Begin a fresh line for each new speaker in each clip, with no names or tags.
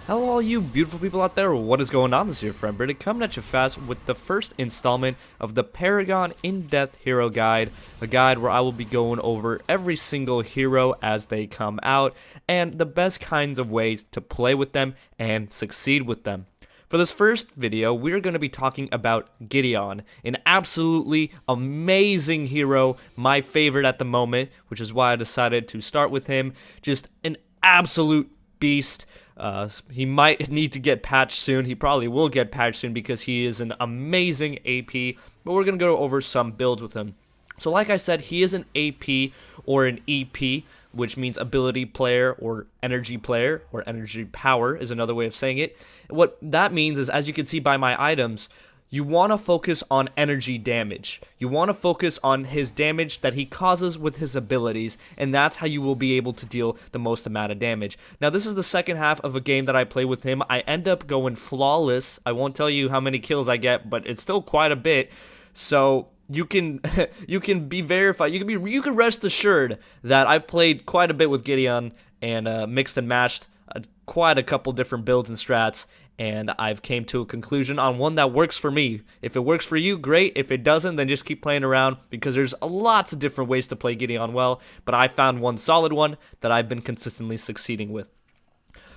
Hello all you beautiful people out there, what is going on? This is your friend Brady coming at you fast with the first installment of the Paragon in-depth hero guide, a guide where I will be going over every single hero as they come out and the best kinds of ways to play with them and succeed with them. For this first video, we're going to be talking about Gideon, an absolutely amazing hero, my favorite at the moment, which is why I decided to start with him. Just an absolute beast. He might need to get patched soon. He probably will get patched soon because he is an amazing AP, but we're going to go over some builds with him. So like I said, he is an AP or an EP, which means ability player or energy power is another way of saying it. What that means is, as you can see by my items, you want to focus on energy damage. You want to focus on his damage that he causes with his abilities, and that's how you will be able to deal the most amount of damage. Now, this is the second half of a game that I play with him. I end up going flawless. I won't tell you how many kills I get, but it's still quite a bit. So you can you can be verified. You can rest assured that I played quite a bit with Gideon and mixed and matched quite a couple different builds and strats, and I've came to a conclusion on one that works for me. If it works for you, great. If it doesn't, then just keep playing around, because there's lots of different ways to play Gideon well, but I found one solid one that I've been consistently succeeding with.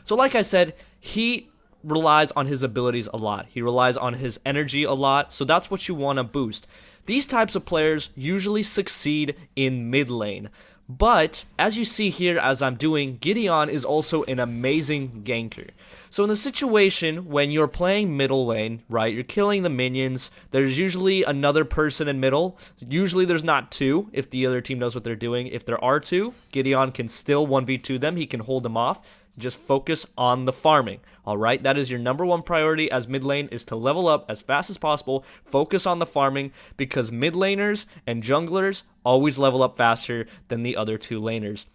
So like I said, he relies on his abilities a lot. He relies on his energy a lot, so that's what you want to boost. These types of players usually succeed in mid lane. But, as you see here as I'm doing, Gideon is also an amazing ganker. So in the situation when you're playing middle lane, right, you're killing the minions, there's usually another person in middle. Usually there's not two if the other team knows what they're doing. If there are two, Gideon can still 1v2 them, he can hold them off. Just focus on the farming, alright? That is your number one priority as mid lane, is to level up as fast as possible. Focus on the farming, because mid laners and junglers always level up faster than the other two laners.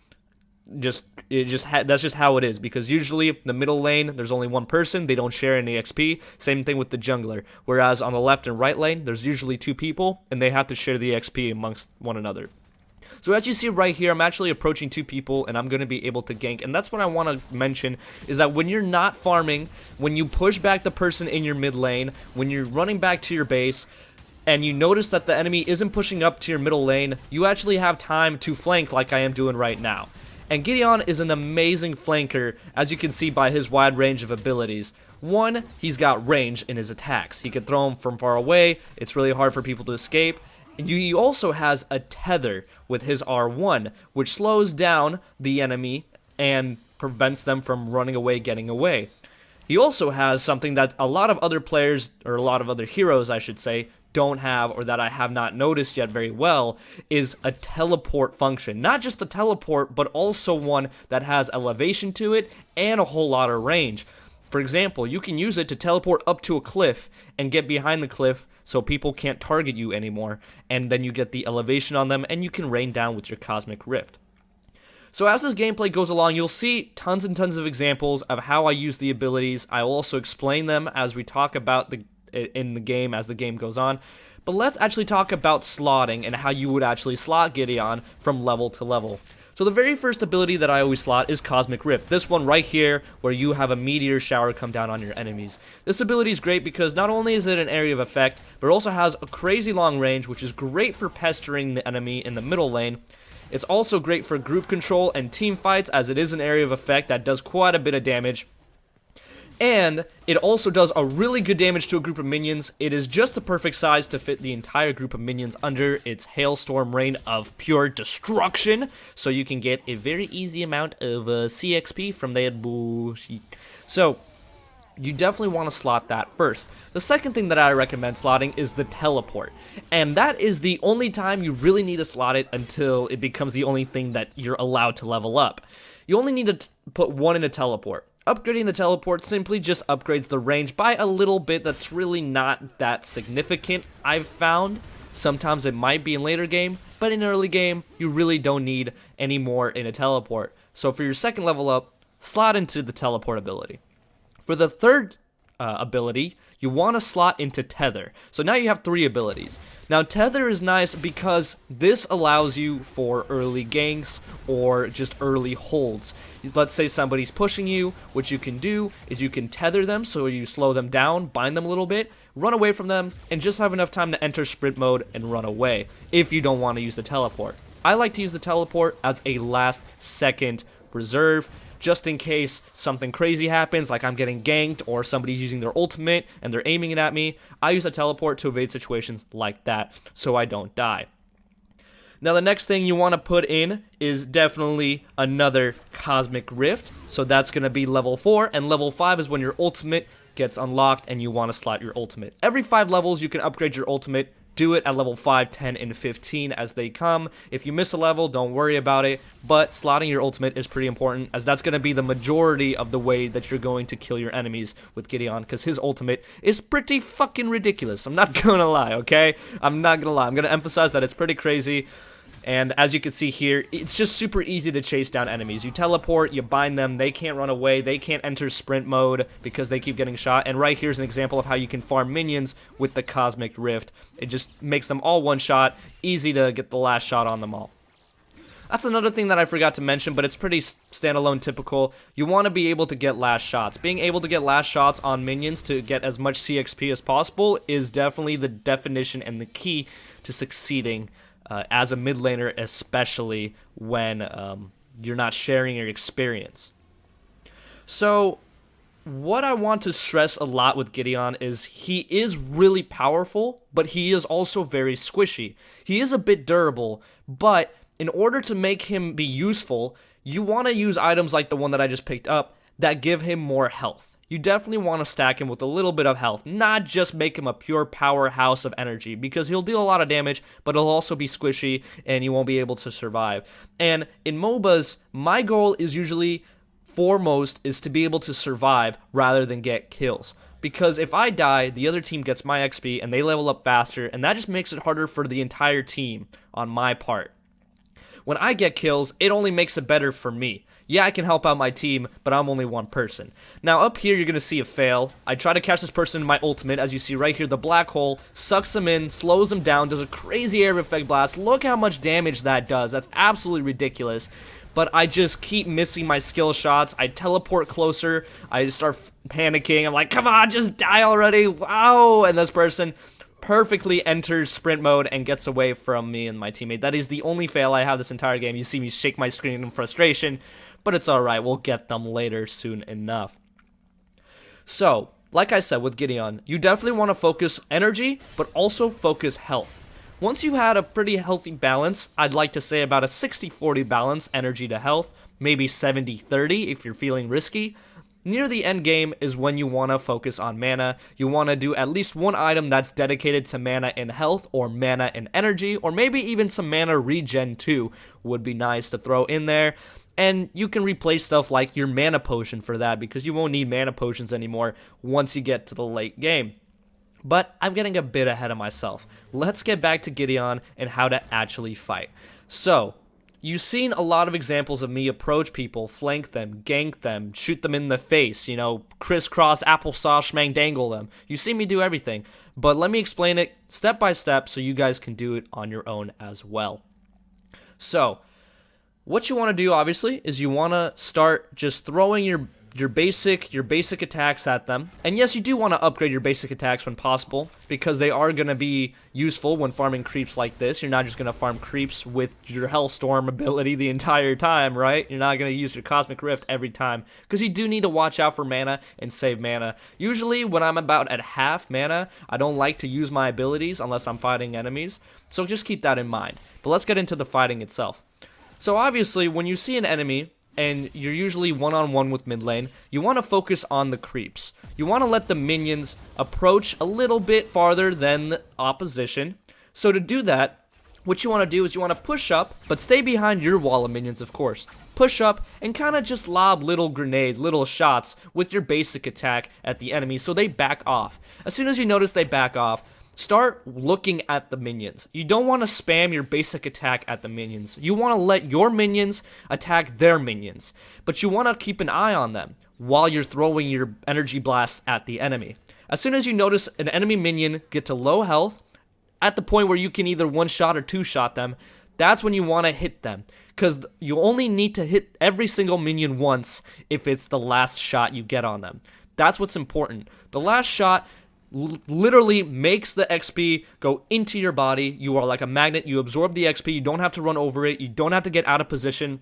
That's just how it is, because usually the middle lane, there's only one person, they don't share any XP. Same thing with the jungler. Whereas on the left and right lane, there's usually two people, and they have to share the XP amongst one another. So as you see right here, I'm actually approaching two people, and I'm going to be able to gank. And that's what I want to mention, is that when you're not farming, when you push back the person in your mid lane, when you're running back to your base, and you notice that the enemy isn't pushing up to your middle lane, you actually have time to flank like I am doing right now. And Gideon is an amazing flanker, as you can see by his wide range of abilities. One, he's got range in his attacks. He can throw them from far away. It's really hard for people to escape. He also has a tether with his R1, which slows down the enemy and prevents them from running away, getting away. He also has something that a lot of other players, or a lot of other heroes I should say, don't have, or that I have not noticed yet very well, is a teleport function. Not just a teleport, but also one that has elevation to it and a whole lot of range. For example, you can use it to teleport up to a cliff and get behind the cliff so people can't target you anymore, and then you get the elevation on them and you can rain down with your Cosmic Rift. So as this gameplay goes along, you'll see tons and tons of examples of how I use the abilities. I will also explain them as we talk about in the game as the game goes on. But let's actually talk about slotting and how you would actually slot Gideon from level to level. So the very first ability that I always slot is Cosmic Rift. This one right here, where you have a meteor shower come down on your enemies. This ability is great because not only is it an area of effect, but it also has a crazy long range, which is great for pestering the enemy in the middle lane. It's also great for group control and team fights, as it is an area of effect that does quite a bit of damage. And it also does a really good damage to a group of minions. It is just the perfect size to fit the entire group of minions under its hailstorm rain of pure destruction. So you can get a very easy amount of CXP from that bullshit. So you definitely want to slot that first. The second thing that I recommend slotting is the teleport. And that is the only time you really need to slot it until it becomes the only thing that you're allowed to level up. You only need to put one in a teleport. Upgrading the teleport simply just upgrades the range by a little bit. That's really not that significant, I've found. Sometimes it might be in later game, but in early game, you really don't need any more in a teleport. So for your second level up, slot into the teleport ability. For the third ability, you want to slot into Tether. So now you have 3 abilities. Now Tether is nice because this allows you for early ganks or just early holds. Let's say somebody's pushing you, what you can do is you can tether them, so you slow them down, bind them a little bit, run away from them, and just have enough time to enter sprint mode and run away if you don't want to use the teleport. I like to use the teleport as a last second reserve, just in case something crazy happens, like I'm getting ganked or somebody's using their ultimate and they're aiming it at me. I use a teleport to evade situations like that so I don't die. Now the next thing you want to put in is definitely another Cosmic Rift. So that's going to be level 4, and level 5 is when your ultimate gets unlocked and you want to slot your ultimate. Every 5 levels you can upgrade your ultimate. Do it at level 5, 10, and 15 as they come. If you miss a level, don't worry about it, but slotting your ultimate is pretty important, as that's going to be the majority of the way that you're going to kill your enemies with Gideon, because his ultimate is pretty fucking ridiculous. I'm not gonna lie, okay? I'm not gonna lie. I'm gonna emphasize that it's pretty crazy. And as you can see here, it's just super easy to chase down enemies. You teleport, you bind them, they can't run away, they can't enter sprint mode because they keep getting shot. And right here's an example of how you can farm minions with the Cosmic Rift. It just makes them all one shot, easy to get the last shot on them all. That's another thing that I forgot to mention, but it's pretty standalone typical. You want to be able to get last shots. Being able to get last shots on minions to get as much CXP as possible is definitely the definition and the key to succeeding as a mid laner, especially when you're not sharing your experience. So what I want to stress a lot with Gideon is he is really powerful, but he is also very squishy. He is a bit durable, but in order to make him be useful, you want to use items like the one that I just picked up that give him more health. You definitely want to stack him with a little bit of health, not just make him a pure powerhouse of energy, because he'll deal a lot of damage, but he'll also be squishy and you won't be able to survive. And in MOBAs, my goal is usually foremost is to be able to survive rather than get kills. Because if I die, the other team gets my XP and they level up faster, and that just makes it harder for the entire team on my part. When I get kills, it only makes it better for me. Yeah, I can help out my team, but I'm only one person. Now, up here, you're going to see a fail. I try to catch this person in my ultimate. As you see right here, the black hole sucks him in, slows him down, does a crazy area effect blast. Look how much damage that does. That's absolutely ridiculous. But I just keep missing my skill shots. I teleport closer. I just start panicking. I'm like, come on, just die already. Wow. And this person perfectly enters sprint mode and gets away from me and my teammate. That is the only fail I have this entire game. You see me shake my screen in frustration, but it's alright. We'll get them later soon enough. So, like I said with Gideon, you definitely want to focus energy, but also focus health. Once you had a pretty healthy balance, I'd like to say about a 60-40 balance, energy to health, maybe 70-30 if you're feeling risky. Near the end game is when you want to focus on mana. You want to do at least one item that's dedicated to mana and health, or mana and energy, or maybe even some mana regen too would be nice to throw in there. And you can replace stuff like your mana potion for that, because you won't need mana potions anymore once you get to the late game. But I'm getting a bit ahead of myself. Let's get back to Gideon and how to actually fight. So, you've seen a lot of examples of me approach people, flank them, gank them, shoot them in the face, crisscross, applesauce, schmang-dangle them. You see me do everything, but let me explain it step by step so you guys can do it on your own as well. So, what you want to do, obviously, is you want to start just throwing your basic attacks at them. And yes, you do want to upgrade your basic attacks when possible, because they are going to be useful when farming creeps like this. You're not just going to farm creeps with your Hellstorm ability the entire time, right? You're not going to use your Cosmic Rift every time, because you do need to watch out for mana and save mana. Usually, when I'm about at half mana, I don't like to use my abilities unless I'm fighting enemies, so just keep that in mind. But let's get into the fighting itself. So obviously, when you see an enemy, and you're usually one-on-one with mid lane, you want to focus on the creeps. You want to let the minions approach a little bit farther than the opposition. So to do that, what you want to do is you want to push up, but stay behind your wall of minions, of course. Push up and kind of just lob little grenades, little shots with your basic attack at the enemy so they back off. As soon as you notice they back off, start looking at the minions. You don't want to spam your basic attack at the minions. You want to let your minions attack their minions, but you want to keep an eye on them. while you're throwing your energy blasts at the enemy. As soon as you notice an enemy minion get to low health, at the point where you can either one-shot or two-shot them, that's when you want to hit them. Because you only need to hit every single minion once if it's the last shot you get on them. That's what's important. The last shot literally makes the XP go into your body. You are like a magnet. You absorb the XP. You don't have to run over it. You don't have to get out of position.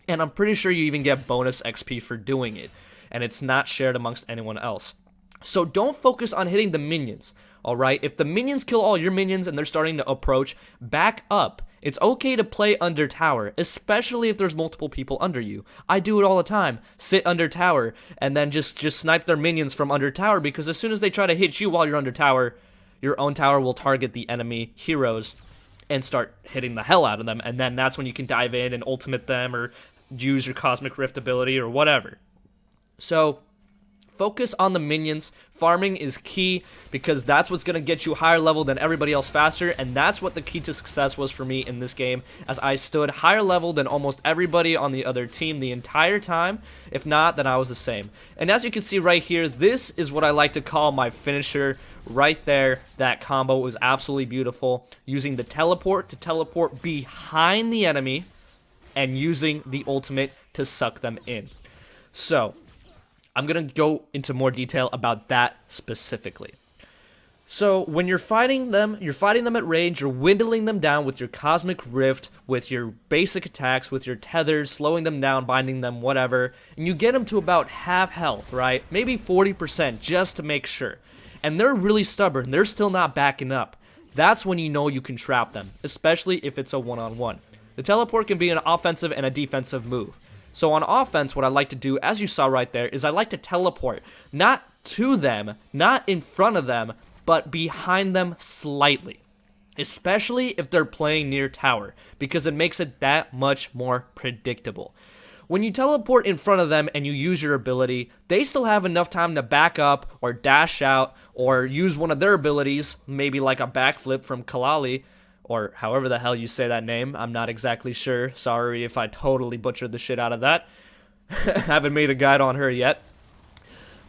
And I'm pretty sure you even get bonus XP for doing it. And it's not shared amongst anyone else. So don't focus on hitting the minions, alright? If the minions kill all your minions and they're starting to approach, back up. It's okay to play under tower, especially if there's multiple people under you. I do it all the time. Sit under tower and then just snipe their minions from under tower, because as soon as they try to hit you while you're under tower, your own tower will target the enemy heroes and start hitting the hell out of them, and then that's when you can dive in and ultimate them or use your Cosmic Rift ability or whatever. So focus on the minions. Farming is key because that's what's going to get you higher level than everybody else faster, and that's what the key to success was for me in this game, as I stood higher level than almost everybody on the other team the entire time. If not, then I was the same. And as you can see right here, this is what I like to call my finisher right there. That combo was absolutely beautiful, using the teleport to teleport behind the enemy and using the ultimate to suck them in. So I'm going to go into more detail about that specifically. So when you're fighting them at range, you're whittling them down with your Cosmic Rift, with your basic attacks, with your tethers, slowing them down, binding them, whatever, and you get them to about half health, right? Maybe 40% just to make sure. And they're really stubborn. They're still not backing up. That's when you know you can trap them, especially if it's a one-on-one. The teleport can be an offensive and a defensive move. So on offense, what I like to do, as you saw right there, is I like to teleport, not to them, not in front of them, but behind them slightly. Especially if they're playing near tower, because it makes it that much more predictable. When you teleport in front of them and you use your ability, they still have enough time to back up or dash out or use one of their abilities, maybe like a backflip from Kalali, or however the hell you say that name. I'm not exactly sure. Sorry if I totally butchered the shit out of that. Haven't made a guide on her yet.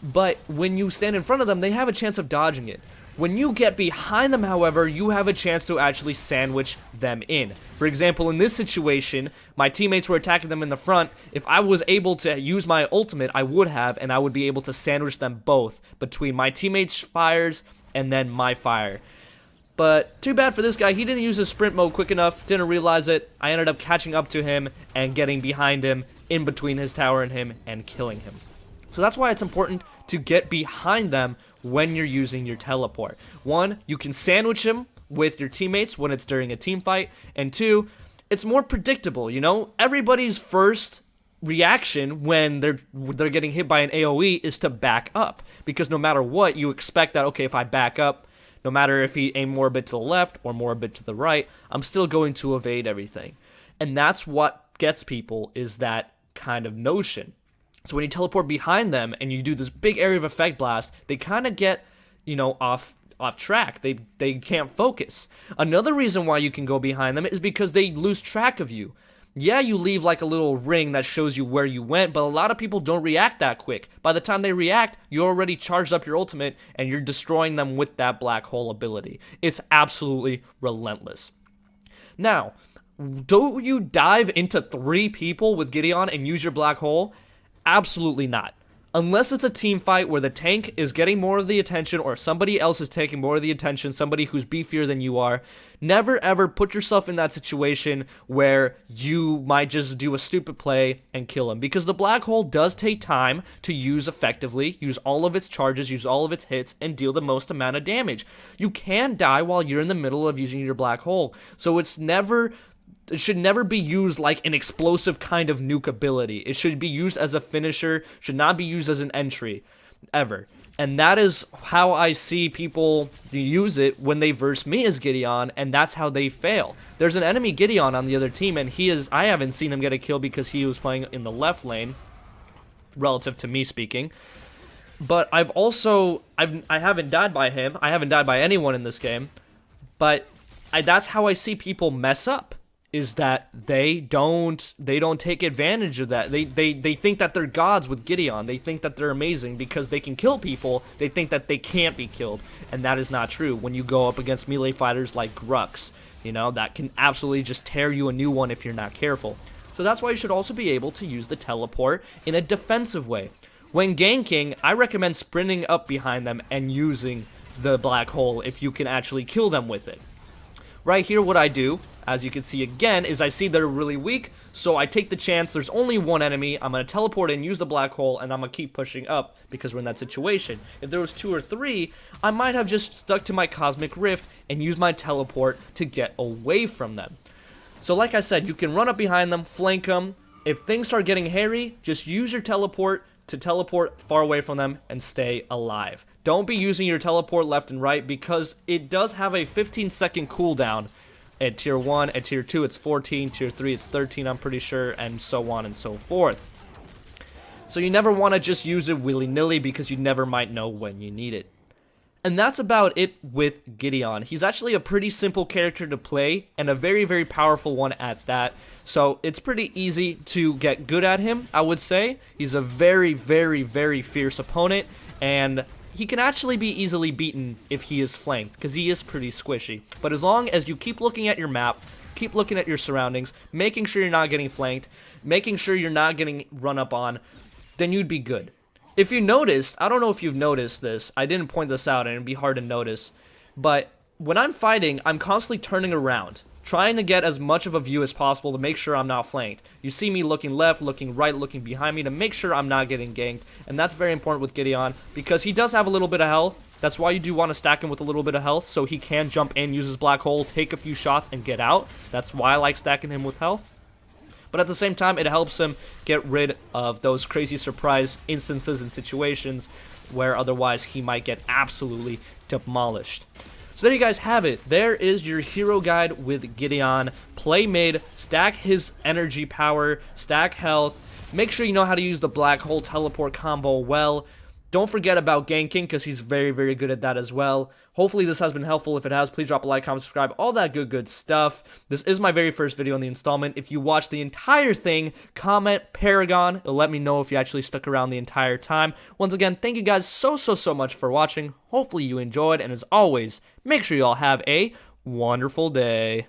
But when you stand in front of them, they have a chance of dodging it. When you get behind them, however, you have a chance to actually sandwich them in. For example, in this situation, my teammates were attacking them in the front. If I was able to use my ultimate, I would have, and I would be able to sandwich them both between my teammates' fires and then my fire. But too bad for this guy, he didn't use his sprint mode quick enough, didn't realize it. I ended up catching up to him and getting behind him, in between his tower and him, and killing him. So that's why it's important to get behind them when you're using your teleport. One, you can sandwich him with your teammates when it's during a team fight, and two, it's more predictable, you know? Everybody's first reaction when they're getting hit by an AoE is to back up, because no matter what, you expect that, okay, if I back up, no matter if he aim more a bit to the left or more a bit to the right, I'm still going to evade everything. And that's what gets people, is that kind of notion. So when you teleport behind them and you do this big area of effect blast, they kind of get, you know, off track. They can't focus. Another reason why you can go behind them is because they lose track of you. Yeah, you leave like a little ring that shows you where you went, but a lot of people don't react that quick. By the time they react, you already charged up your ultimate and you're destroying them with that black hole ability. It's absolutely relentless. Now, do you dive into 3 people with Gideon and use your black hole? Absolutely not. Unless it's a team fight where the tank is getting more of the attention or somebody else is taking more of the attention, somebody who's beefier than you are, never ever put yourself in that situation where you might just do a stupid play and kill him. Because the black hole does take time to use effectively, use all of its charges, use all of its hits, and deal the most amount of damage. You can die while you're in the middle of using your black hole. So it should never be used like an explosive kind of nuke ability. It should be used as a finisher, should not be used as an entry, ever. And that is how I see people use it when they verse me as Gideon, and that's how they fail. There's an enemy Gideon on the other team, and I haven't seen him get a kill because he was playing in the left lane, relative to me speaking. But I haven't died by him. I haven't died by anyone in this game. But that's how I see people mess up, is that they don't take advantage of that. They think that they're gods with Gideon. They think that they're amazing because they can kill people. They think that they can't be killed, and that is not true when you go up against melee fighters like Grux. You know, that can absolutely just tear you a new one if you're not careful. So that's why you should also be able to use the teleport in a defensive way. When ganking, I recommend sprinting up behind them and using the black hole if you can actually kill them with it. Right here, what I do, as you can see again, is I see they're really weak, so I take the chance. There's only one enemy. I'm going to teleport and use the black hole, and I'm going to keep pushing up because we're in that situation. If there was 2 or 3, I might have just stuck to my Cosmic Rift and used my teleport to get away from them. So like I said, you can run up behind them, flank them. If things start getting hairy, just use your teleport to teleport far away from them and stay alive. Don't be using your teleport left and right because it does have a 15-second cooldown. At tier 1, at tier 2 it's 14, tier 3 it's 13 I'm pretty sure, and so on and so forth. So you never want to just use it willy-nilly because you never might know when you need it. And that's about it with Gideon. He's actually a pretty simple character to play, and a very, very powerful one at that. So it's pretty easy to get good at him, I would say. He's a very, very, very fierce opponent, and he can actually be easily beaten if he is flanked, because he is pretty squishy. But as long as you keep looking at your map, keep looking at your surroundings, making sure you're not getting flanked, making sure you're not getting run up on, then you'd be good. If you noticed, I don't know if you've noticed this, I didn't point this out and it'd be hard to notice, but when I'm fighting, I'm constantly turning around, trying to get as much of a view as possible to make sure I'm not flanked. You see me looking left, looking right, looking behind me to make sure I'm not getting ganked, and that's very important with Gideon because he does have a little bit of health. That's why you do want to stack him with a little bit of health so he can jump in, use his black hole, take a few shots, and get out. That's why I like stacking him with health. But at the same time, it helps him get rid of those crazy surprise instances and situations where otherwise he might get absolutely demolished. So there you guys have it. There is your hero guide with Gideon. Play mid, stack his energy power, stack health. Make sure you know how to use the black hole teleport combo well. Don't forget about ganking because he's very, very good at that as well. Hopefully this has been helpful. If it has, please drop a like, comment, subscribe, all that good stuff. This is my very first video in the installment. If you watch the entire thing, comment Paragon. It'll let me know if you actually stuck around the entire time. Once again, thank you guys so much for watching. Hopefully you enjoyed, and as always, make sure you all have a wonderful day.